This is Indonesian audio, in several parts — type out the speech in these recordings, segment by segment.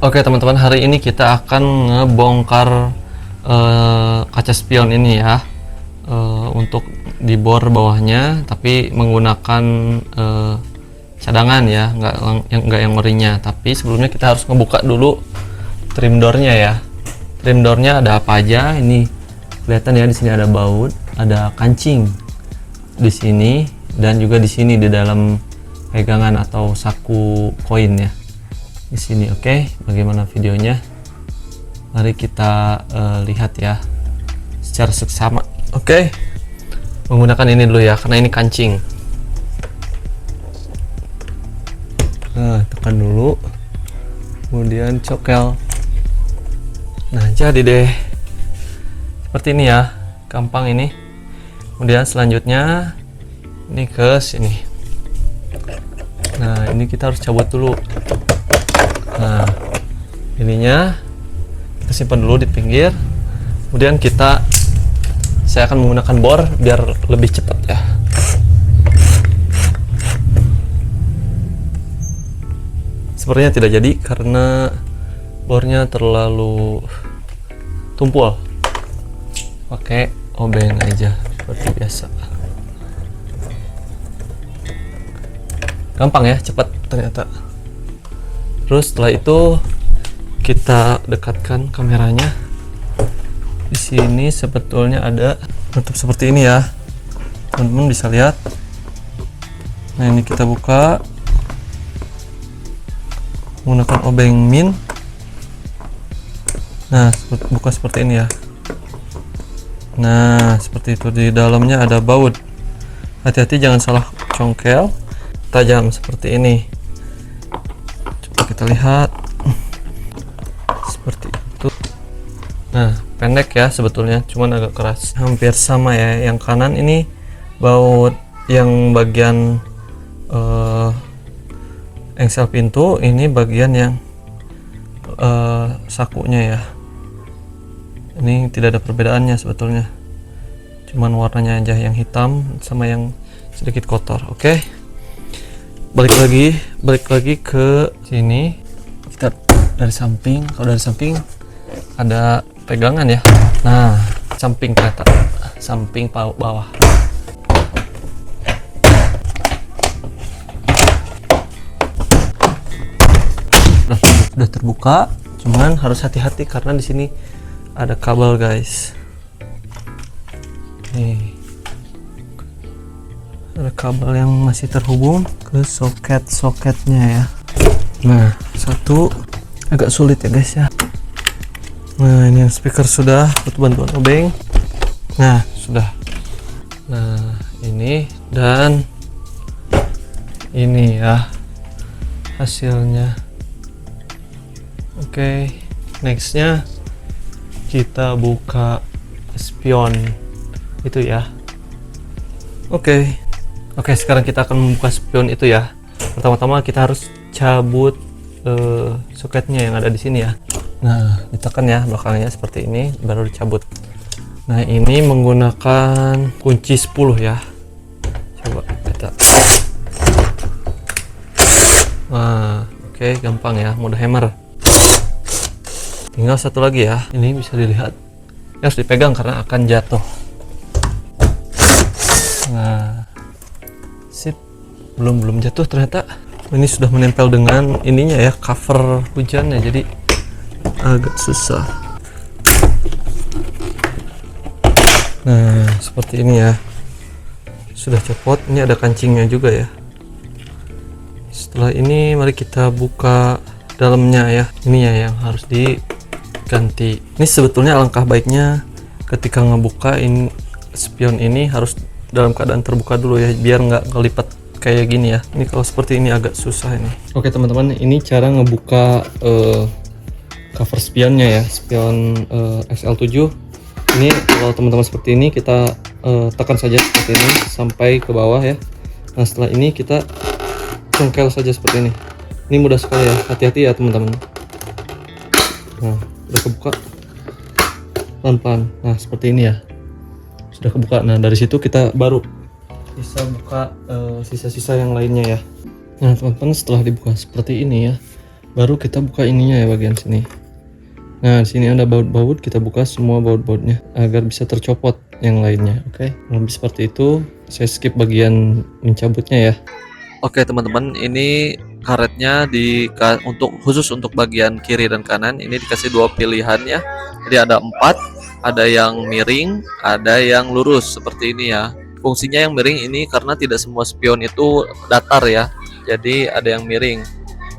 Oke teman-teman, hari ini kita akan ngebongkar kaca spion ini ya, untuk dibor bawahnya, tapi menggunakan cadangan ya, nggak yang orinya. Tapi sebelumnya kita harus ngebuka dulu trim doornya ya. Trim doornya ada apa aja? Ini kelihatan ya, di sini ada baut, ada kancing di sini, dan juga di sini di dalam pegangan atau saku koin ya. Di sini. Oke, bagaimana videonya? Mari kita lihat ya secara seksama. Oke, menggunakan ini dulu ya, karena ini kancing. Nah, tekan dulu, kemudian cokel. Nah, jadi deh seperti ini ya, gampang ini. Kemudian selanjutnya ini ke sini. Nah, ini kita harus cabut dulu. Nah, ininya kita simpan dulu di pinggir. Kemudian saya akan menggunakan bor biar lebih cepat ya. Sepertinya tidak jadi karena bornya terlalu tumpul. Pakai obeng aja seperti biasa. Gampang ya, cepat ternyata. Terus setelah itu kita dekatkan kameranya. Di sini sebetulnya ada penutup seperti ini ya, teman-teman bisa lihat. Nah, ini kita buka menggunakan obeng min. Nah, buka seperti ini ya. Nah, seperti itu. Di dalamnya ada baut. Hati-hati jangan salah congkel, tajam seperti ini. Kita lihat seperti itu. Nah, pendek ya sebetulnya, cuman agak keras, hampir sama ya. Yang kanan ini baut yang bagian engsel pintu, ini bagian yang sakunya ya. Ini tidak ada perbedaannya sebetulnya, cuman warnanya aja yang hitam sama yang sedikit kotor. Oke, balik lagi ke sini. Kita dari samping. Kalau dari samping ada pegangan ya. Nah, samping kereta, samping bawah. Sudah terbuka, cuman harus hati-hati karena di sini ada kabel guys. Nih, ada kabel yang masih terhubung ke soket-soketnya ya. Nah, satu agak sulit ya guys ya. Nah, ini speaker sudah, butuh bantuan obeng. Nah, sudah. Nah, ini dan ini ya hasilnya. Oke, nextnya kita buka spion itu ya. Oke, sekarang kita akan membuka spion itu ya. Pertama-tama kita harus cabut soketnya yang ada di sini ya. Nah, ditekan ya belakangnya seperti ini, baru dicabut. Nah, ini menggunakan kunci 10 ya. Coba kita. Nah, oke, gampang ya, mudah hammer. Tinggal satu lagi ya. Ini bisa dilihat. Ini harus dipegang karena akan jatuh. Nah, sip. Belum jatuh ternyata. Ini sudah menempel dengan ininya ya, cover hujannya, jadi agak susah. Nah, seperti ini ya. Sudah copot. Ini ada kancingnya juga ya. Setelah ini mari kita buka dalamnya ya. Ini ya yang harus diganti. Ini sebetulnya alangkah baiknya ketika ngebuka spion ini harus dalam keadaan terbuka dulu ya, biar nggak kelipat kayak gini ya. Ini kalau seperti ini agak susah ini. Oke teman-teman, ini cara ngebuka cover spionnya ya, spion XL7. Ini kalau teman-teman seperti ini, kita tekan saja seperti ini sampai ke bawah ya. Nah, setelah ini kita congkel saja seperti ini. Ini mudah sekali ya, hati-hati ya teman-teman. Nah, udah kebuka pelan-pelan. Nah, seperti ini ya, sudah kebuka. Nah, dari situ kita baru bisa buka sisa-sisa yang lainnya ya. Nah teman-teman, setelah dibuka seperti ini ya, Baru kita buka ininya ya, bagian sini. Nah, di sini ada baut-baut, kita buka semua baut-bautnya agar bisa tercopot yang lainnya. Oke, lebih seperti itu. Saya skip bagian mencabutnya ya. Oke teman-teman, ini karetnya untuk khusus untuk bagian kiri dan kanan ini dikasih dua pilihan ya. Jadi ada 4, ada yang miring, ada yang lurus seperti ini ya. Fungsinya yang miring ini karena tidak semua spion itu datar ya. Jadi ada yang miring.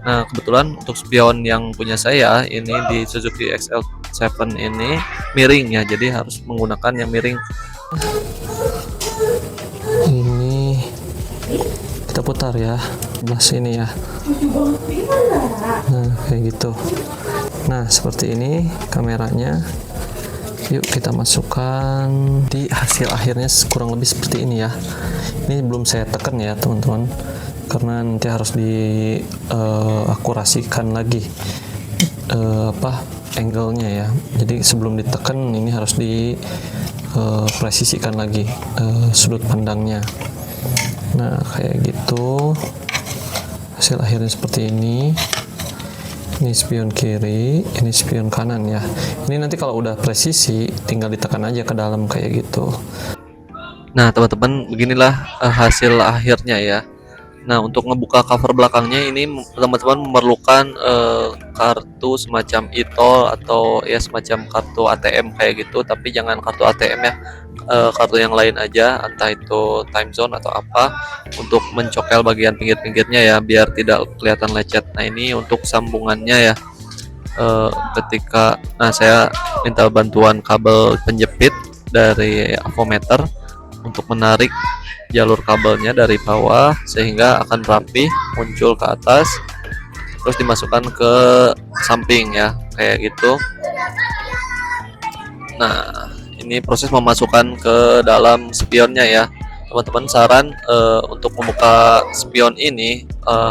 Nah, kebetulan untuk spion yang punya saya ini di Suzuki XL7 ini miring ya. Jadi harus menggunakan yang miring. Ini kita putar ya, sebelah sini ya. Nah, kayak gitu. Nah, seperti ini kameranya. Yuk kita masukkan di hasil akhirnya kurang lebih seperti ini ya. Ini belum saya tekan ya teman-teman, karena nanti harus diakurasikan lagi angle-nya ya. Jadi sebelum ditekan ini harus presisikan lagi sudut pandangnya. Nah, kayak gitu. Hasil akhirnya seperti ini. Ini spion kiri, ini spion kanan ya. Ini nanti kalau udah presisi tinggal ditekan aja ke dalam kayak gitu. Nah, teman-teman, beginilah hasil akhirnya ya. Nah, untuk ngebuka cover belakangnya ini teman-teman memerlukan kartu semacam e-tol atau ya semacam kartu ATM kayak gitu, tapi jangan kartu ATM ya. Kartu yang lain aja, entah itu time zone atau apa, untuk mencokel bagian pinggir-pinggirnya ya biar tidak kelihatan lecet. Nah, ini untuk sambungannya ya. Nah, saya minta bantuan kabel penjepit dari avometer untuk menarik jalur kabelnya dari bawah sehingga akan rapi muncul ke atas, terus dimasukkan ke samping ya kayak gitu. Nah, ini proses memasukkan ke dalam spionnya ya teman-teman. Saran untuk membuka spion ini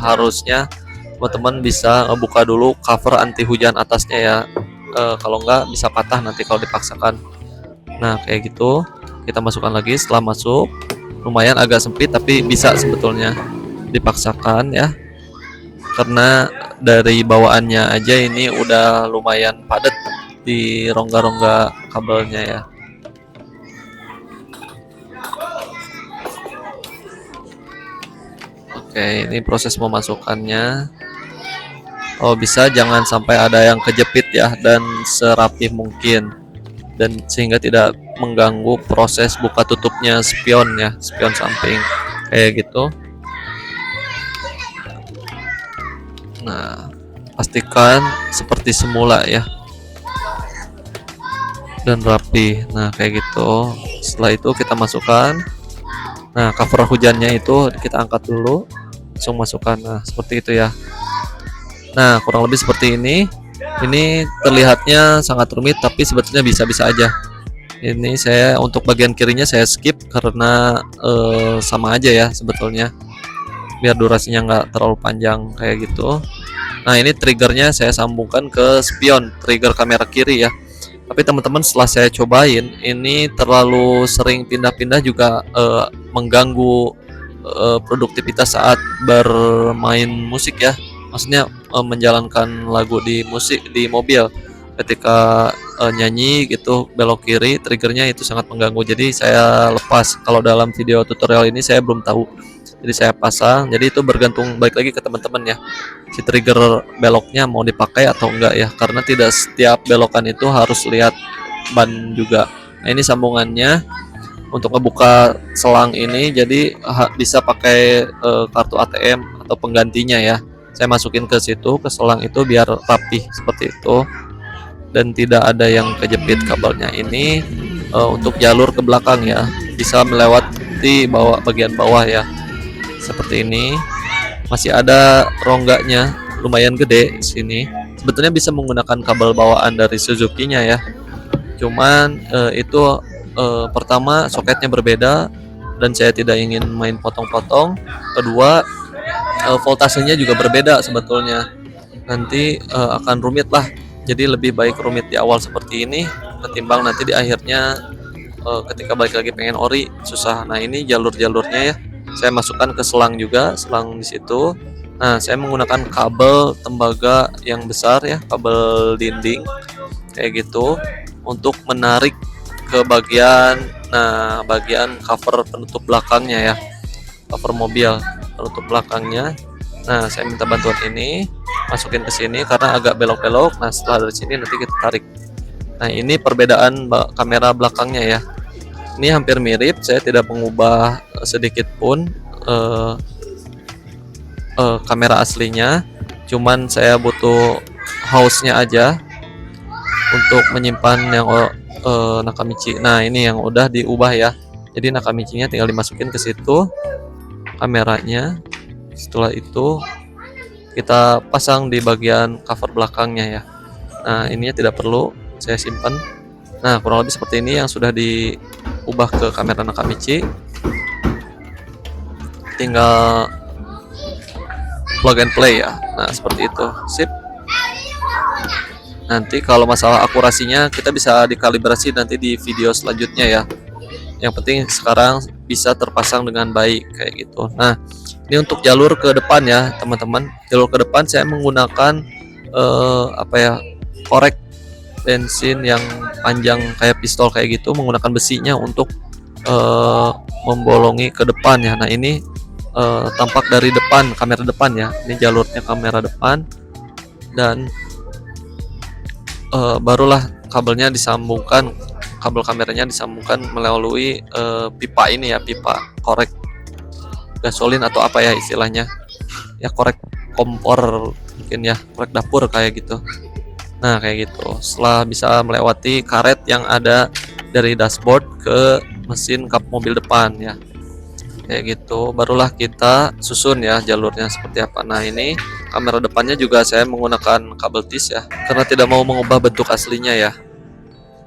harusnya teman-teman bisa buka dulu cover anti hujan atasnya ya. Kalau enggak bisa patah nanti kalau dipaksakan. Nah, kayak gitu kita masukkan lagi. Setelah masuk lumayan agak sempit tapi bisa sebetulnya dipaksakan ya, karena dari bawaannya aja ini udah lumayan padat di rongga-rongga kabelnya ya. Oke, ini proses memasukkannya. Oh, bisa jangan sampai ada yang kejepit ya, dan serapi mungkin, dan sehingga tidak mengganggu proses buka tutupnya spion ya, spion samping kayak gitu. Nah, pastikan seperti semula ya dan rapi. Nah, kayak gitu. Setelah itu kita masukkan. Nah, cover hujannya itu kita angkat dulu, langsung masukkan. Nah, seperti itu ya. Nah, kurang lebih seperti ini. Ini terlihatnya sangat rumit tapi sebetulnya bisa-bisa aja. Ini saya untuk bagian kirinya saya skip karena sama aja ya sebetulnya, biar durasinya nggak terlalu panjang kayak gitu. Nah, ini triggernya saya sambungkan ke spion trigger kamera kiri ya. Tapi teman-teman, setelah saya cobain ini terlalu sering pindah-pindah juga mengganggu produktivitas saat bermain musik ya. Maksudnya menjalankan lagu di mobil. Ketika nyanyi gitu belok kiri, triggernya itu sangat mengganggu. Jadi saya lepas. Kalau dalam video tutorial ini saya belum tahu, jadi saya pasang. Jadi itu bergantung balik lagi ke teman-teman ya, si trigger beloknya mau dipakai atau enggak ya, karena tidak setiap belokan itu harus lihat ban juga. Nah, ini sambungannya untuk ngebuka selang ini, jadi bisa pakai kartu ATM atau penggantinya ya. Saya masukin ke situ, ke selang itu biar rapih seperti itu dan tidak ada yang kejepit kabelnya. Ini untuk jalur ke belakang ya, bisa melewati bagian bawah ya, seperti ini. Masih ada rongganya lumayan gede sini. Sebetulnya bisa menggunakan kabel bawaan dari Suzuki-nya ya. Cuman itu pertama soketnya berbeda dan saya tidak ingin main potong-potong. Kedua, voltasenya juga berbeda sebetulnya. Nanti akan rumit lah. Jadi lebih baik rumit di awal seperti ini ketimbang nanti di akhirnya ketika balik lagi pengen ori susah. Nah, ini jalur-jalurnya ya. Saya masukkan ke selang juga, selang di situ. Nah, saya menggunakan kabel tembaga yang besar ya, kabel dinding kayak gitu untuk menarik ke bagian bagian cover penutup belakangnya ya, cover mobil penutup belakangnya. Nah, saya minta bantuan ini, masukin ke sini karena agak belok-belok. Nah, setelah dari sini nanti kita tarik. Nah, ini perbedaan kamera belakangnya ya. Ini hampir mirip, saya tidak mengubah sedikit pun kamera aslinya, cuman saya butuh house-nya aja untuk menyimpan yang Nakamichi. Nah, ini yang udah diubah ya. Jadi Nakamichi-nya tinggal dimasukin ke situ kameranya. Setelah itu kita pasang di bagian cover belakangnya ya. Nah, ininya tidak perlu saya simpan. Nah, kurang lebih seperti ini yang sudah diubah ke kamera Nakamichi. Tinggal plug and play ya. Nah, seperti itu. Sip. Nanti kalau masalah akurasinya kita bisa dikalibrasi nanti di video selanjutnya ya. Yang penting sekarang bisa terpasang dengan baik kayak gitu. Nah, ini untuk jalur ke depan ya, teman-teman. Jalur ke depan saya menggunakan korek bensin yang panjang kayak pistol kayak gitu, menggunakan besinya untuk membolongi ke depan ya. Nah, ini tampak dari depan, kamera depan ya. Ini jalurnya kamera depan, dan barulah kabelnya disambungkan, kabel kameranya disambungkan melalui pipa ini ya, pipa korek gasolin atau apa ya istilahnya ya, korek kompor mungkin ya, korek dapur kayak gitu. Nah, kayak gitu. Setelah bisa melewati karet yang ada dari dashboard ke mesin kap mobil depan ya, kayak gitu, barulah kita susun ya jalurnya seperti apa. Nah, ini kamera depannya juga saya menggunakan kabel tis ya, karena tidak mau mengubah bentuk aslinya ya.